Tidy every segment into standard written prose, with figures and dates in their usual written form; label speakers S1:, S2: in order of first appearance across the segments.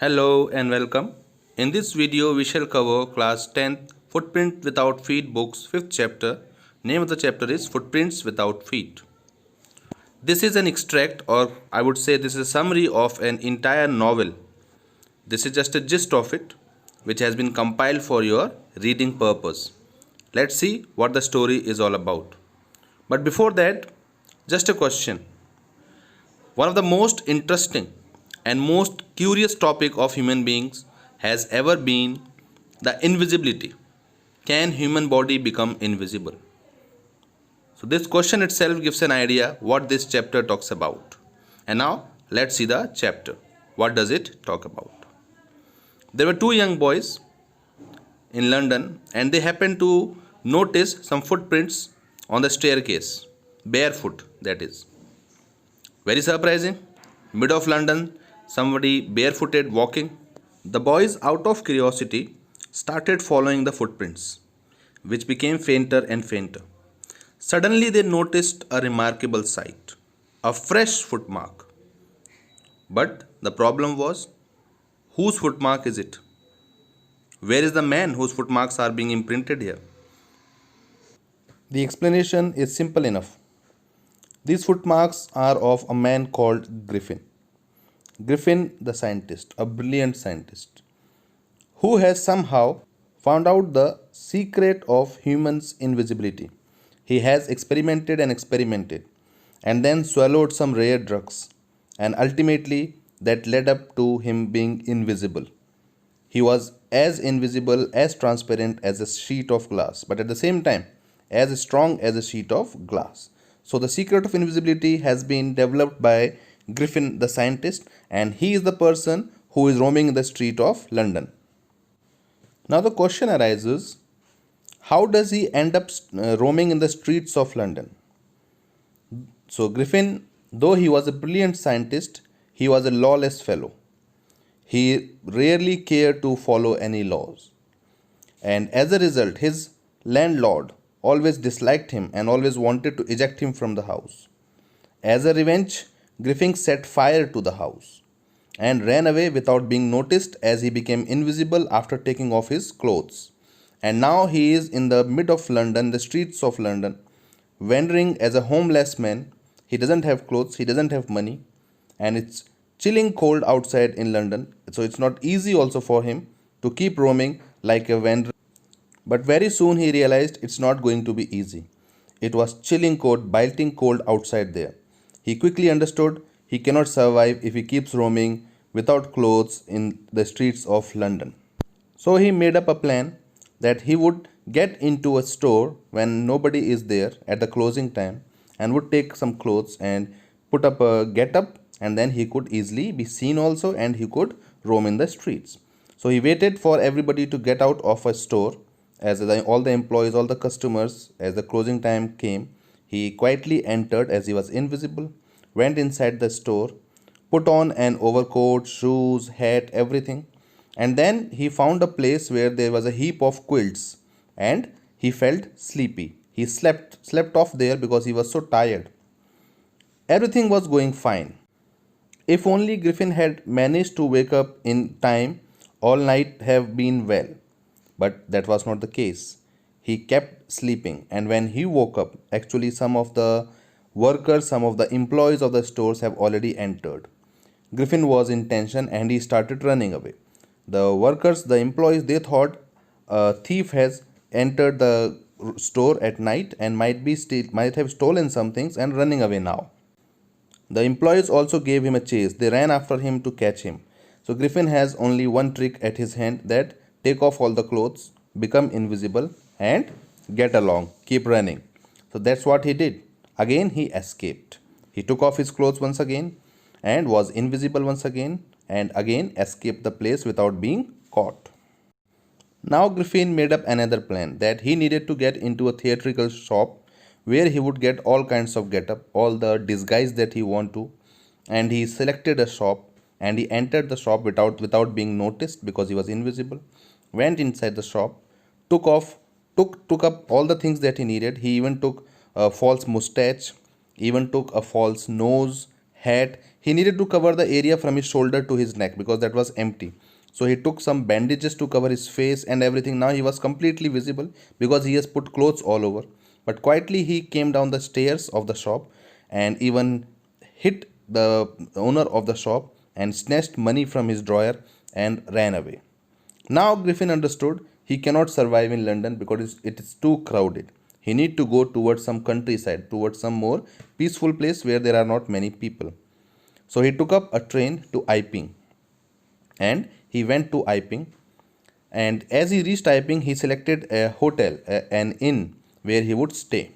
S1: Hello and welcome. In this video we shall cover class 10th Footprint Without Feet books 5th chapter. Name of the chapter is Footprints Without Feet. This is an extract, or I would say this is a summary of an entire novel. This is just a gist of it, which has been compiled for your reading purpose. Let's see what the story is all about. But before that, just a question. One of the most interesting and most curious topic of human beings has ever been the invisibility. Can human body become invisible? So this question itself gives an idea what this chapter talks about. And now let's see the chapter. What does it talk about? There were two young boys in London and they happened to notice some footprints on the staircase, barefoot that is. Very surprising. Mid of London, somebody barefooted walking. The boys, out of curiosity, started following the footprints, which became fainter and fainter. Suddenly, they noticed a remarkable sight, a fresh footmark. But the problem was, whose footmark is it? Where is the man whose footmarks are being imprinted here? The explanation is simple enough. These footmarks are of a man called Griffin. Griffin, the scientist, a brilliant scientist, who has somehow found out the secret of humans' invisibility. He has experimented and then swallowed some rare drugs, and ultimately that led up to him being invisible. He was as invisible, as transparent as a sheet of glass, but at the same time, as strong as a sheet of glass. So, the secret of invisibility has been developed by Griffin the scientist, and he is the person who is roaming in the street of London. Now, the question arises, how does he end up roaming in the streets of London? So, Griffin, though he was a brilliant scientist, he was a lawless fellow. He rarely cared to follow any laws. And as a result, his landlord always disliked him and always wanted to eject him from the house. As a revenge, Griffin set fire to the house and ran away without being noticed as he became invisible after taking off his clothes. And now he is in the mid of London, the streets of London, wandering as a homeless man. He doesn't have clothes, he doesn't have money, and it's chilling cold outside in London. So it's not easy also for him to keep roaming like a wanderer. But very soon he realized it's not going to be easy. It was chilling cold, biting cold outside there. He quickly understood he cannot survive if he keeps roaming without clothes in the streets of London. So he made up a plan that he would get into a store when nobody is there at the closing time and would take some clothes and put up a get up, and then he could easily be seen also and he could roam in the streets. So he waited for everybody to get out of a store as all the employees, all the customers, as the closing time came. He quietly entered as he was invisible, went inside the store, put on an overcoat, shoes, hat, everything, and then he found a place where there was a heap of quilts and he felt sleepy. He slept off there because he was so tired. Everything was going fine. If only Griffin had managed to wake up in time, all night have been well. But that was not the case. He kept sleeping, and when he woke up, actually some of the workers, some of the employees of the stores have already entered. Griffin was in tension and he started running away. The workers, the employees, they thought a thief has entered the store at night and might have stolen some things and running away now. The employees also gave him a chase. They ran after him to catch him. So Griffin has only one trick at his hand, that take off all the clothes, become invisible and get along, keep running. So that's what he did. Again he escaped. He took off his clothes once again and was invisible once again and again escaped the place without being caught. Now Griffin made up another plan, that he needed to get into a theatrical shop where he would get all kinds of get-up, all the disguise that he want to, and he selected a shop and he entered the shop without being noticed because he was invisible. Went inside the shop, took up all the things that he needed. He even took a false mustache, even took a false nose, hat. He needed to cover the area from his shoulder to his neck because that was empty. So he took some bandages to cover his face and everything. Now he was completely visible because he has put clothes all over. But quietly he came down the stairs of the shop and even hit the owner of the shop and snatched money from his drawer and ran away. Now Griffin understood he cannot survive in London because it is too crowded. He need to go towards some countryside, towards some more peaceful place where there are not many people. So he took up a train to Iping and he went to Iping. And as he reached Iping, he selected a hotel, an inn where he would stay.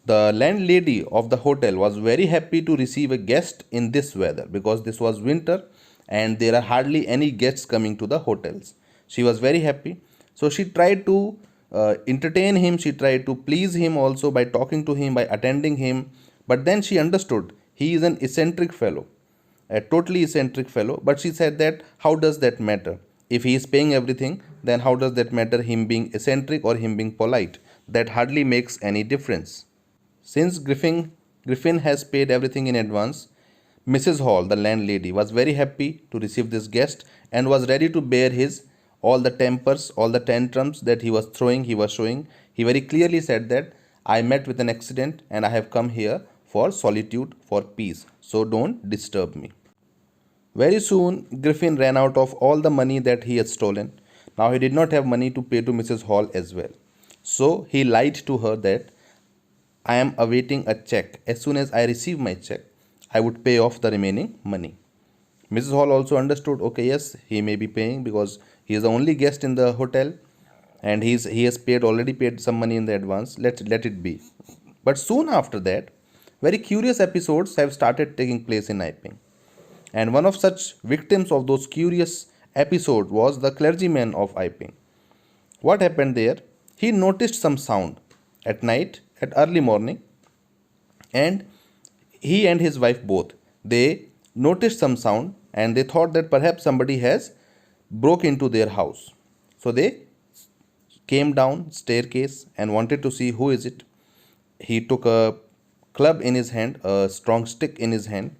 S1: The landlady of the hotel was very happy to receive a guest in this weather because this was winter and there are hardly any guests coming to the hotels. She was very happy. So she tried to entertain him, she tried to please him also by talking to him, by attending him. But then she understood he is an eccentric fellow, a totally eccentric fellow. But she said that how does that matter? If he is paying everything, then how does that matter, him being eccentric or him being polite? That hardly makes any difference. Since Griffin has paid everything in advance, Mrs. Hall, the landlady, was very happy to receive this guest and was ready to bear his all the tempers, all the tantrums that he was throwing, he was showing. He very clearly said that I met with an accident and I have come here for solitude, for peace. So don't disturb me. Very soon, Griffin ran out of all the money that he had stolen. Now he did not have money to pay to Mrs. Hall as well. So he lied to her that I am awaiting a check. As soon as I receive my check, I would pay off the remaining money. Mrs. Hall also understood, okay, yes, he may be paying because he is the only guest in the hotel and he has already paid some money in the advance. Let it be. But soon after that, very curious episodes have started taking place in Iping. And one of such victims of those curious episodes was the clergyman of Iping. What happened there? He noticed some sound at night, at early morning, and he and his wife both, they noticed some sound and they thought that perhaps somebody has broke into their house. So they came down staircase and wanted to see who is it. He took a club in his hand, a strong stick in his hand,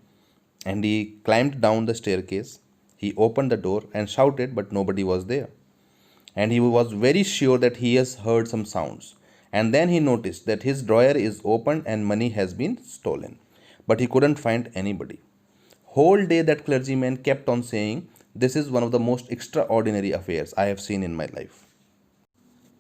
S1: and he climbed down the staircase. He opened the door and shouted, but nobody was there. And he was very sure that he has heard some sounds. And then he noticed that his drawer is open and money has been stolen. But he couldn't find anybody. Whole day that clergyman kept on saying, this is one of the most extraordinary affairs I have seen in my life.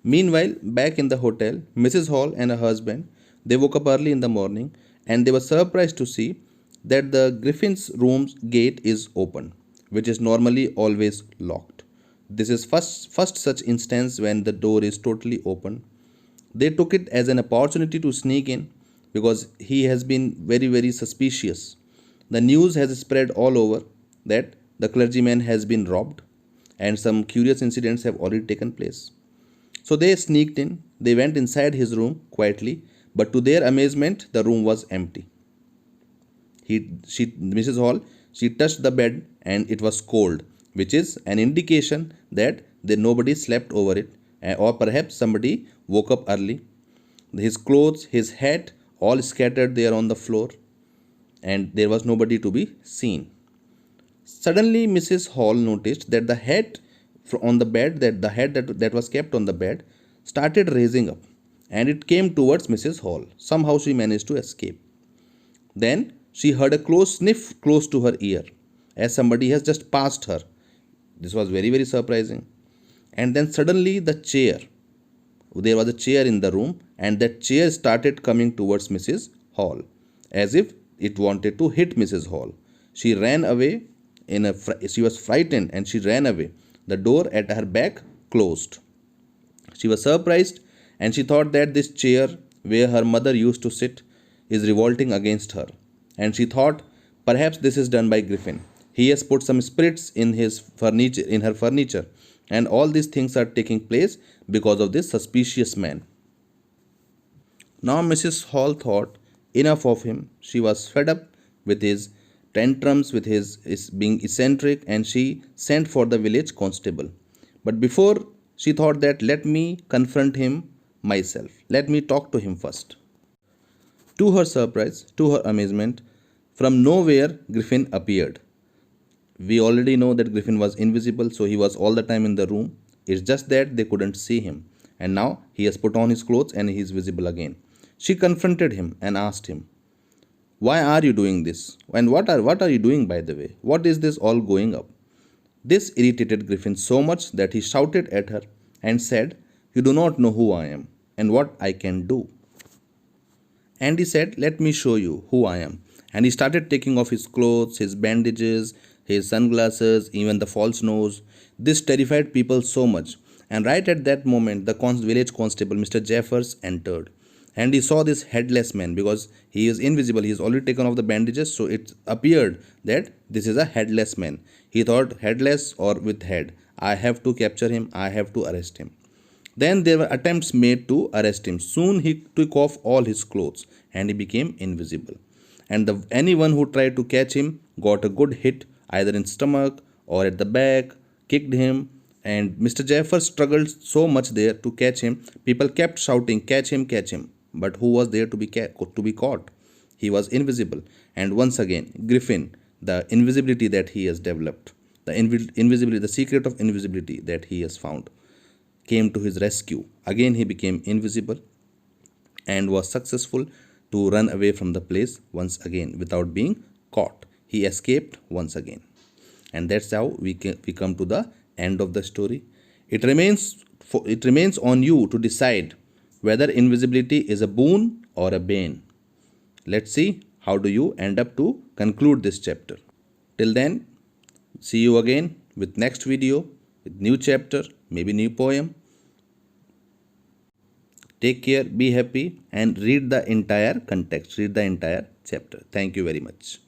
S1: Meanwhile, back in the hotel, Mrs. Hall and her husband, they woke up early in the morning and they were surprised to see that the Griffin's room's gate is open, which is normally always locked. This is first such instance when the door is totally open. They took it as an opportunity to sneak in because he has been very suspicious. The news has spread all over that the clergyman has been robbed and some curious incidents have already taken place. So they sneaked in, they went inside his room quietly, but to their amazement, the room was empty. Mrs. Hall, she touched the bed and it was cold, which is an indication that nobody slept over it, or perhaps somebody woke up early. His clothes, his hat, all scattered there on the floor, and there was nobody to be seen. Suddenly, Mrs. Hall noticed that the hat on the bed, that was kept on the bed, started raising up, and it came towards Mrs. Hall. Somehow she managed to escape. Then she heard a close sniff close to her ear, as somebody has just passed her. This was very surprising. And then suddenly there was a chair in the room, and that chair started coming towards Mrs. Hall, as if it wanted to hit Mrs. Hall. She ran away. She was frightened and she ran away. The door at her back closed. She was surprised and she thought that this chair where her mother used to sit is revolting against her. And she thought perhaps this is done by Griffin. He has put some spirits in her furniture, and all these things are taking place because of this suspicious man. Now Mrs. Hall thought enough of him. She was fed up with his tantrums, with his being eccentric, and she sent for the village constable. But before, she thought that let me confront him myself. Let me talk to him first. To her surprise, to her amazement, From nowhere, Griffin appeared. We already know that Griffin was invisible, so he was all the time in the room. It's just that they couldn't see him. And now he has put on his clothes and he is visible again. She confronted him and asked him, "Why are you doing this? And what are you doing, by the way? What is this all going up?" This irritated Griffin so much that he shouted at her and said, "You do not know who I am and what I can do." And he said, "Let me show you who I am." And he started taking off his clothes, his bandages, his sunglasses, even the false nose. This terrified people so much. And right at that moment, the village constable, Mr. Jeffers, entered. And he saw this headless man because he is invisible. He has already taken off the bandages. So it appeared that this is a headless man. He thought, headless or with head. I have to capture him. I have to arrest him. Then there were attempts made to arrest him. Soon he took off all his clothes and he became invisible. And anyone who tried to catch him got a good hit either in stomach or at the back, kicked him. And Mr. Jeffers struggled so much there to catch him. People kept shouting, "Catch him, catch him." But who was there to be caught? He was invisible. And once again, Griffin, the invisibility that he has developed, the invisibility, the secret of invisibility that he has found, came to his rescue. Again, he became invisible and was successful to run away from the place once again without being caught. He escaped once again. And that's how we come to the end of the story. It remains on you to decide whether invisibility is a boon or a bane. Let's see how do you end up to conclude this chapter. Till then, see you again with next video, with new chapter, maybe new poem. Take care, be happy, and read the entire context, read the entire chapter. Thank you very much.